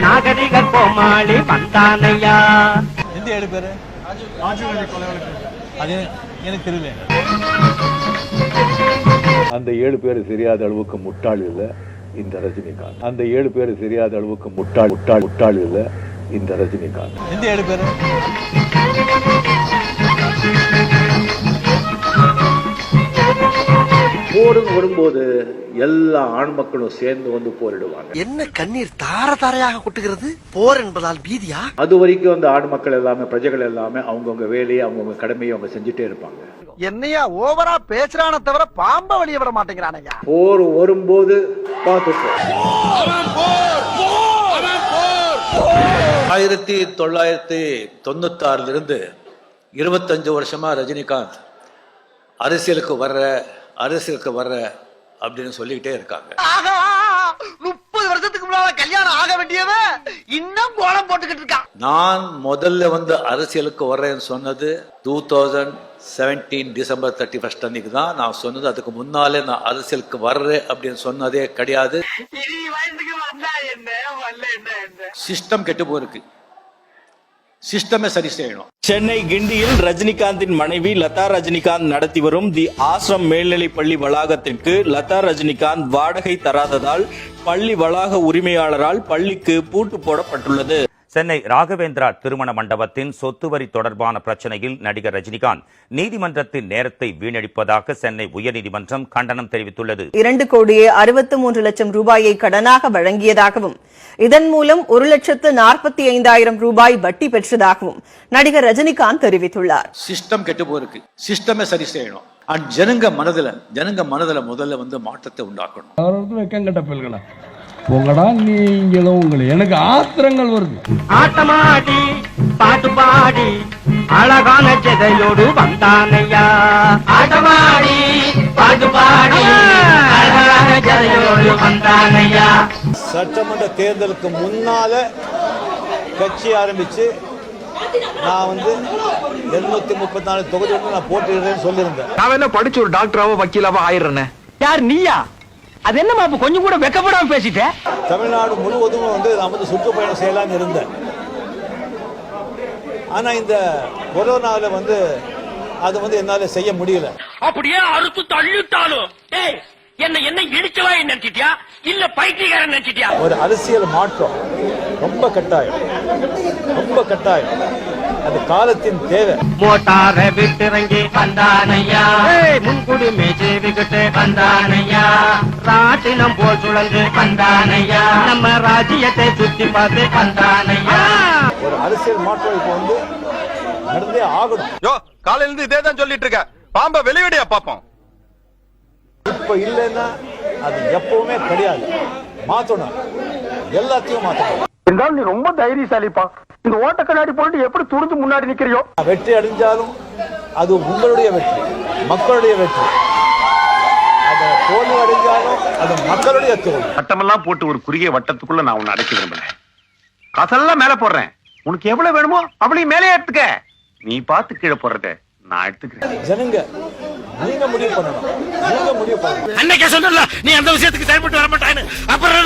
நாகரிக கோமாளி வந்தானையா. எந்த 7 பேரு அது எனக்கு தெரியல. அந்த 7 பேர் தெரியாத அளவுக்கு முட்டாள் இல்ல இந்த ரஜினிகாந்த். அந்த 7 பேர் தெரியாத அளவுக்கு முட்டாள் இல்ல இந்த ரஜினிகாந்த். எந்த 7 பேரு? போரும் வரும்போது எல்லா ஆண் மக்களும் சேர்ந்து வந்து போரிடுவாங்க. என்ன கண்ணீர் தார தாரையாக கொட்டுகிறது? போர் என்பதால் பீதியா? அது வரைக்கும் அந்த ஆண் மக்கள் எல்லாமே, பிரஜைகள் எல்லாமே அவங்கவுங்க வேலையை, அவங்கவுங்க கடமையை அவங்க செஞ்சுட்டே இருப்பாங்க. என்னையா ஓவரா பேசுறான தவிர பாம்ப வெளிய விட மாட்டேங்கிறானையா. போர் வரும்போது பார்த்துப்போம். 1996 இருந்து 25 வருஷமா ரஜினிகாந்த் அரசியலுக்கு வர்ற அப்படின்னு சொல்லிக்கிட்டே இருக்காங்க. 30 வருஷத்துக்கு முன்னால கல்யாணம் ஆக வேண்டியவன் இன்னும் கோலம் போட்டுக்கிட்டு இருக்கான். நான் முதல்ல வந்து அரசியலுக்கு வர்றேன்னு சொன்னது 2017 டிசம்பர் 31 அன்னைக்கு தான் நான் சொன்னது. அதுக்கு முன்னாலே நான் அரசியலுக்கு வர்றேன் அப்படின்னு சொன்னதே கிடையாது. சிஸ்டம் கெட்டு போயிருக்கு. சிஸ்டமே சரி செய்யணும். சென்னை கிண்டியில் ரஜினிகாந்தின் மனைவி லதா ரஜினிகாந்த் நடத்தி வரும் தி ஆசிரம் மேல்நிலைப் பள்ளி வளாகத்திற்கு லதா ரஜினிகாந்த் வாடகை தராததால் பள்ளி வளாக உரிமையாளரால் பள்ளிக்கு பூட்டு போடப்பட்டுள்ளது. சென்னை ராகவேந்திரா திருமண மண்டபத்தின் சொத்து வரி தொடர்பான பிரச்சனையில் நடிகர் ரஜினிகாந்த் நீதிமன்றத்தின் நேரத்தை வீணடிப்பதாக சென்னை உயர்நீதிமன்றம் கண்டனம் தெரிவித்துள்ளது. 2,63,00,000 ரூபாயை கடனாக வழங்கியதாகவும் இதன் மூலம் 1,45,000 ரூபாய் வட்டி பெற்றதாகவும் நடிகர் ரஜினிகாந்த் தெரிவித்துள்ளார். சிஸ்டம் கெட்டு போயிருக்கு. சிஸ்டமே சரி செய்யணும். ஜனங்க மனதுல முதல்ல வந்து மாற்றத்தை உண்டாக்கணும். உங்களா நீங்களும் உங்களை எனக்கு ஆத்திரங்கள் வருது. ஆட்டமாடி பாட்டு பாடி அழகான ஜெதையோடு வந்தானையா. ஆட்டமாடி பாட்டு பாடி அழகான ஜெதையோடு வந்தானையா. சட்டமன்ற தேர்தலுக்கு முன்னால கட்சி ஆரம்பிச்சு நான் வந்து 234 தொகுதி நான் போட்டிடுறேன்னு சொல்லியிருந்தேன். நான் என்ன படிச்சு ஒரு டாக்டராவோ வக்கீலாவோ ஆயிடுறேன். யார் நீயா? அது என்னமா கொஞ்சம் கூட வெக்கப்படாம பேசிட்டேன். தமிழ்நாடு முழுவதும் வந்து நான் வந்து சுற்றுப்பயணம் செய்யலாம்னு இருந்தேன். ஆனா இந்த கொரோனாவில வந்து அது வந்து என்னால செய்ய முடியல. அப்படியே அறுத்து தள்ளிட்டாலும் என்ன இடிச்சவா நினைச்சிட்டியா இல்ல பைத்தியக்காரன் நினைச்சிட்டியா? ஒரு அரசியல் மாற்றம் ரொம்ப கட்டாயம். அது காலத்தின் தேவை. மோட்டார விட்டுறங்கி வந்தானையா. முன்குடுமே சேவிக்கிட்டு வந்தானையா. ராட்டினம் போல் சுழந்து வந்தானையா. நம்ம ராஜ்யத்தை சுத்தி பார்த்து வந்தானையா. ஒரு அரசியல் மாற்றம் இப்ப வந்து நடந்தே ஆகணும். காலையில இருந்து இதே தான் சொல்லிட்டு இருக்க. பாம்ப வெளிவிடையா பாப்போம். இப்ப இல்லைன்னா அது எப்பவுமே கிடையாது. மாத்தணும், எல்லாத்தையும் மாத்தணும். நீ ரொம்ப தைரியசாலிப்பா. இந்த ஓட்ட கண்ணாடி போட்டு எப்படி துணிஞ்சு முன்னாடி நிக்கிறியோ. வெற்றி அடைஞ்சாலும் அது உங்களுடைய வெற்றி, மக்களுடைய வெற்றி. அதை தோல்வி அடைஞ்சாலும் அது மக்களுடைய தோல்வி. வட்டமெல்லாம் போட்டு ஒரு குறுகிய வட்டத்துக்குள்ள நான் உன்னை அடைக்க விரும்பல. காசெல்லாம் மேல போடுறேன். உனக்கு எவ்வளவு வேணுமோ அவ்வளவு மேலே எடுத்துக்க. நீ பார்த்து கீழே போடுறத நான் எடுத்துக்கிறேன். ஜனங்க நீங்க முடிவு பண்ணணும். அன்னைக்கே சொன்னல நீ அந்த விஷயத்துக்கு செயல்பட்டு வர மாட்டான்னு. அப்புறம்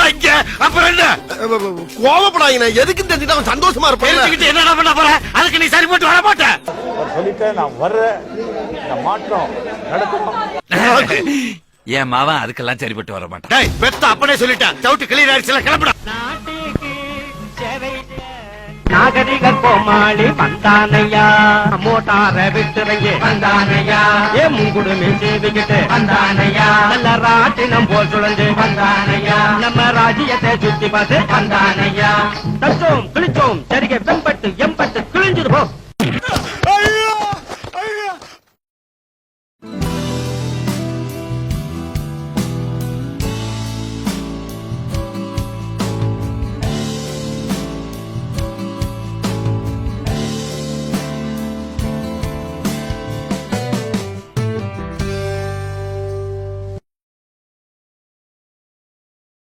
என்ன கோவப்படாதீங்க. எதுக்கு தெரிஞ்சுட்டு அவன் சந்தோஷமா இருப்பான். என்ன பண்ண போற? அதுக்கு நீ சரிபட்டு வர மாட்ட. சொல்லிட்டேன் நான் வர்றேன். இந்த மாற்றம் நடக்கும். என் மாவன் அதுக்கெல்லாம் சரிபட்டு வர மாட்டான். பெத்த அப்பனே சொல்லிட்டேன். சவுட்டு கிளியர் ஆயிடுச்சுல, கிளம்புடா. நாகரிக கோமாளி வந்தானையா. மோட்டார விட்டுறங்கி வந்தானையா. முன்குடுமே சேவிக்கிட்டு வந்தானையா. நல்ல ராட்டினம் போல் சுழந்து வந்தானையா. நம்ம ராஜ்யத்தை சுத்தி பார்த்து வந்தானையா. தச்சோம் கிழிச்சோம் சரிகை வெம்பட்டு எம்பட்டு கிழிஞ்சிரு போ.